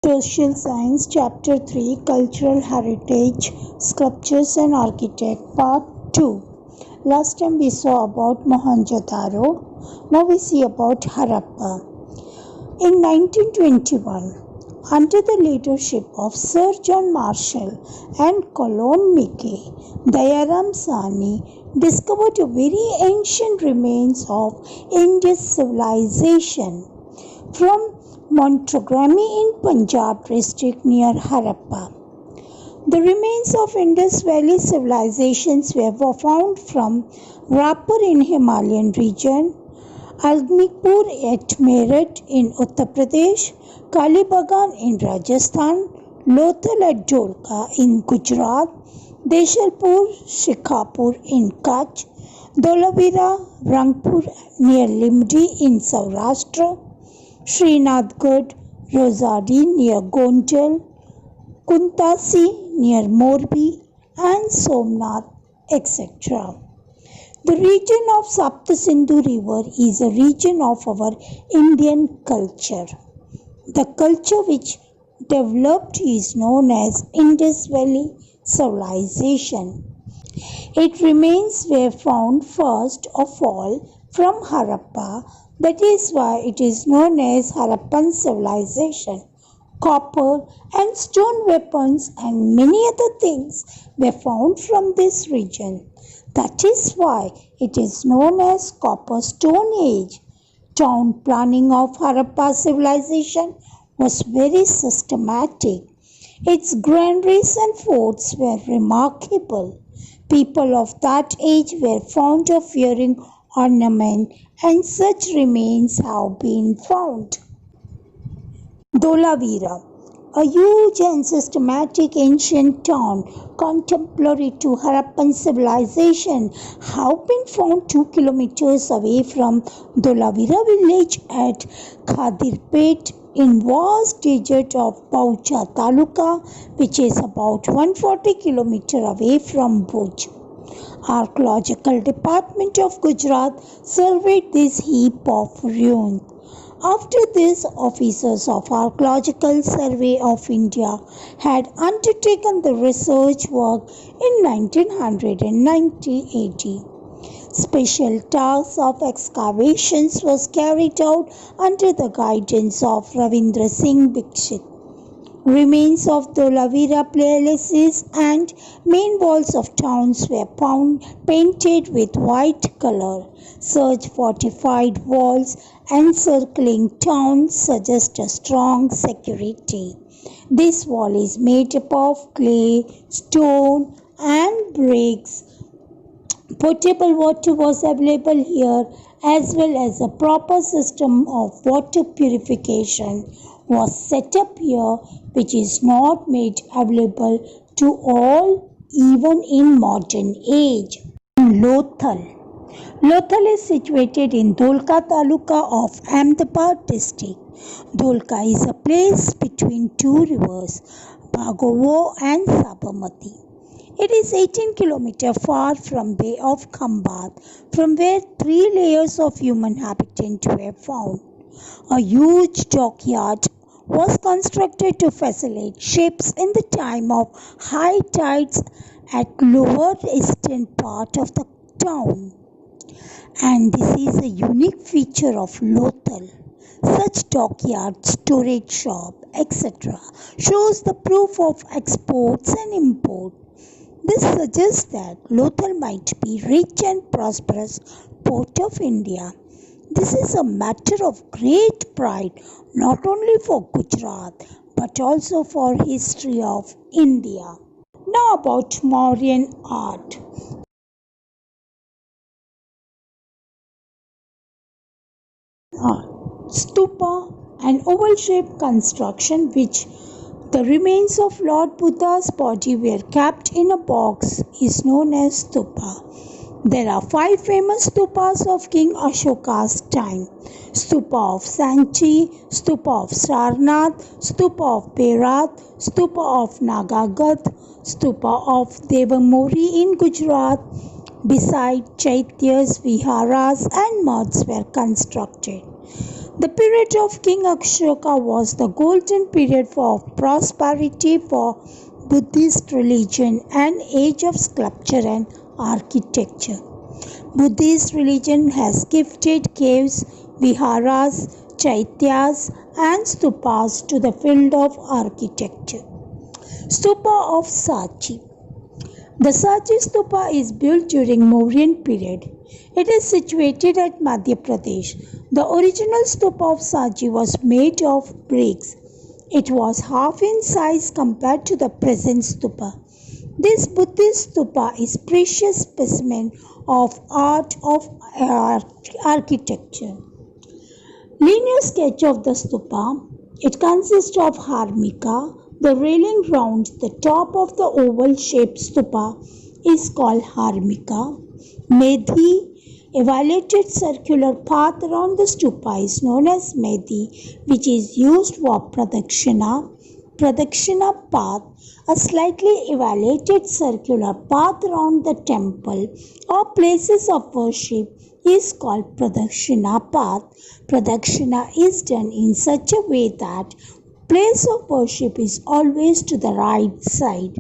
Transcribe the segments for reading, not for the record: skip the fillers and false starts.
Social Science, Chapter 3, Cultural Heritage, Sculptures and Architect, Part 2. Last time we saw about Mohenjo-daro. Now we see about Harappa. In 1921, under the leadership of Sir John Marshall and Colon Mickey, Dayaram Sani discovered a very ancient remains of Indus civilization from Montgomery in Punjab district near Harappa. The remains of Indus Valley civilizations were found from Raipur in Himalayan region, Agnikpur at Meerut in Uttar Pradesh, Kalibagan in Rajasthan, Lothal at Dholka in Gujarat, Deshalpur, Shikhapur in Kutch, Dholavira, Rangpur near Limdi in Saurashtra, Srinathgarh, Rosari near Gondal, Kuntasi near Morbi and Somnath, etc. The region of Saptasindhu River is a region of our Indian culture. The culture which developed is known as Indus Valley Civilization. Its remains were found first of all from Harappa. That is why it is known as Harappan civilization. Copper and stone weapons and many other things were found from this region. That is why it is known as Copper Stone Age. Town planning of Harappa civilization was very systematic. Its granaries and forts were remarkable. People of that age were fond of wearing ornament, and such remains have been found. Dholavira, a huge and systematic ancient town contemporary to Harappan civilization, have been found 2 kilometers away from Dholavira village at Khadirpet in vast desert of Baucha Taluka, which is about 140 kilometers away from Bhuj. Archaeological Department of Gujarat surveyed this heap of ruins. After this, officers of Archaeological Survey of India had undertaken the research work in 1900 and 1980. Special tasks of excavations was carried out under the guidance of Ravindra Singh Dikshit. Remains of Dholavira palaces and main walls of towns were found painted with white color. Such fortified walls encircling towns suggest a strong security. This wall is made up of clay, stone and bricks. Potable water was available here as well as a proper system of water purification was set up here, which is not made available to all even in modern age. Lothal. Lothal is situated in Dholka Taluka of Ahmedabad district. Dholka is a place between two rivers, Bhagovo and Sabarmati. It is 18 kilometers far from Bay of Khambat, from where 3 layers of human habitat were found. A huge dockyard was constructed to facilitate ships in the time of high tides at lower eastern part of the town. And this is a unique feature of Lothal. Such dockyard, storage shop, etc. shows the proof of exports and import. This suggests that Lothal might be rich and prosperous port of India. This is a matter of great pride not only for Gujarat but also for history of India. Now about Mauryan art. Stupa, an oval-shaped construction which the remains of Lord Buddha's body were kept in a box, is known as stupa. There are 5 famous stupas of King Ashoka's time: Stupa of Sanchi, Stupa of Sarnath, Stupa of Perat, Stupa of Nagagat, Stupa of Devamori in Gujarat. Beside Chaityas, Viharas and Maths were constructed. The period of King Ashoka was the golden period of prosperity for Buddhist religion and age of sculpture and architecture. Buddhist religion has gifted caves, viharas, chaityas, and stupas to the field of architecture. Stupa of Sachi. The Sachi Stupa is built during Mauryan period. It is situated at Madhya Pradesh. The original Stupa of Sachi was made of bricks. It was half in size compared to the present Stupa. This Buddhist Stupa is precious specimen of art of architecture. Linear sketch of the Stupa. It consists of Harmika. The railing round the top of the oval-shaped stupa is called Harmika. Medhi, a violated circular path around the stupa is known as Medhi, which is used for Pradakshina. Pradakshina path, a slightly elevated circular path around the temple or places of worship, is called Pradakshina path. Pradakshina is done in such a way that place of worship is always to the right side.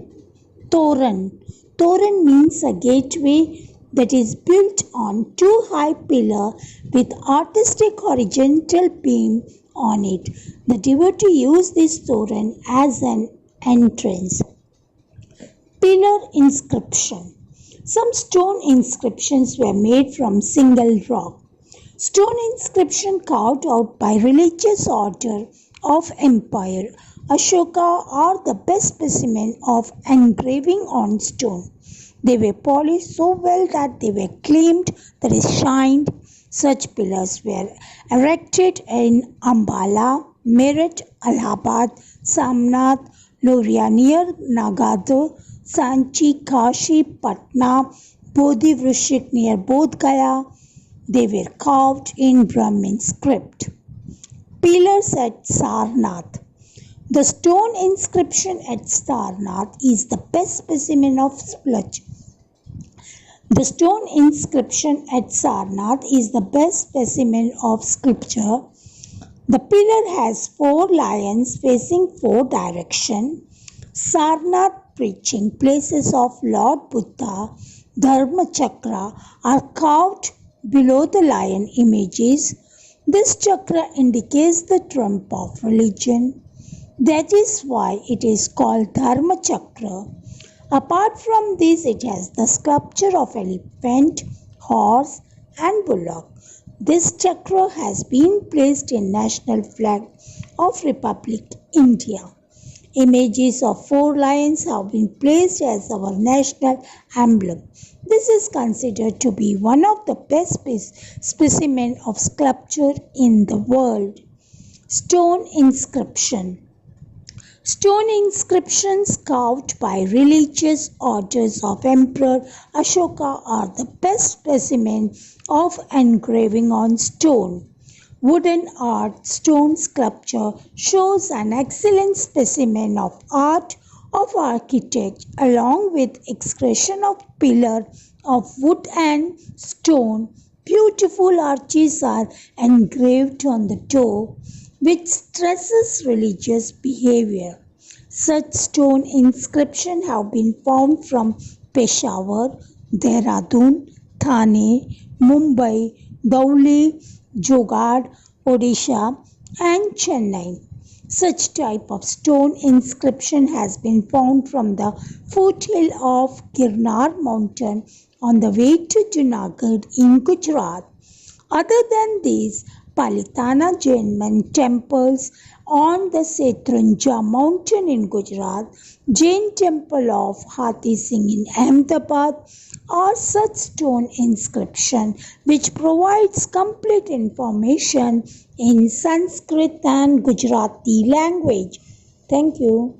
Toran. Toran means a gateway that is built on two high pillars with artistic horizontal beam on it. The devotee used this toran as an entrance. Pillar inscription. Some stone inscriptions were made from single rock. Stone inscription carved out by religious order of empire Ashoka are the best specimen of engraving on stone. They were polished so well that they were gleamed, that is shined. Such pillars were erected in Ambala, Meerut, Allahabad, Samnath, Loria near Nagad, Sanchi, Kashi, Patna, Bodhi Vrishik near Bodh Gaya. They were carved in Brahmin script. Pillars at Sarnath. The stone inscription at Sarnath is the best specimen of splutch. The stone inscription at Sarnath is the best specimen of sculpture. The pillar has 4 lions facing 4 directions. Sarnath preaching places of Lord Buddha, Dharma Chakra are carved below the lion images. This chakra indicates the trump of religion. That is why it is called Dharma Chakra. Apart from this, it has the sculpture of elephant, horse and bullock. This chakra has been placed in national flag of Republic India. Images of 4 lions have been placed as our national emblem. This is considered to be one of the best specimen of sculpture in the world. Stone inscription. Stone inscriptions carved by religious orders of Emperor Ashoka are the best specimen of engraving on stone. Wooden art stone sculpture shows an excellent specimen of art of architect along with expression of pillar of wood and stone. Beautiful arches are engraved on the door which stresses religious behavior. Such stone inscriptions have been found from Peshawar, Dehradun, Thane, Mumbai, Dhauli, Jogad, Odisha and Chennai. Such type of stone inscription has been found from the foothill of Girnar mountain on the way to Junagadh in Gujarat. Other than these, Palitana Jain temples on the Setrunja mountain in Gujarat, Jain temple of Hathi Singh in Ahmedabad are such stone inscription which provides complete information in Sanskrit and Gujarati language. Thank you.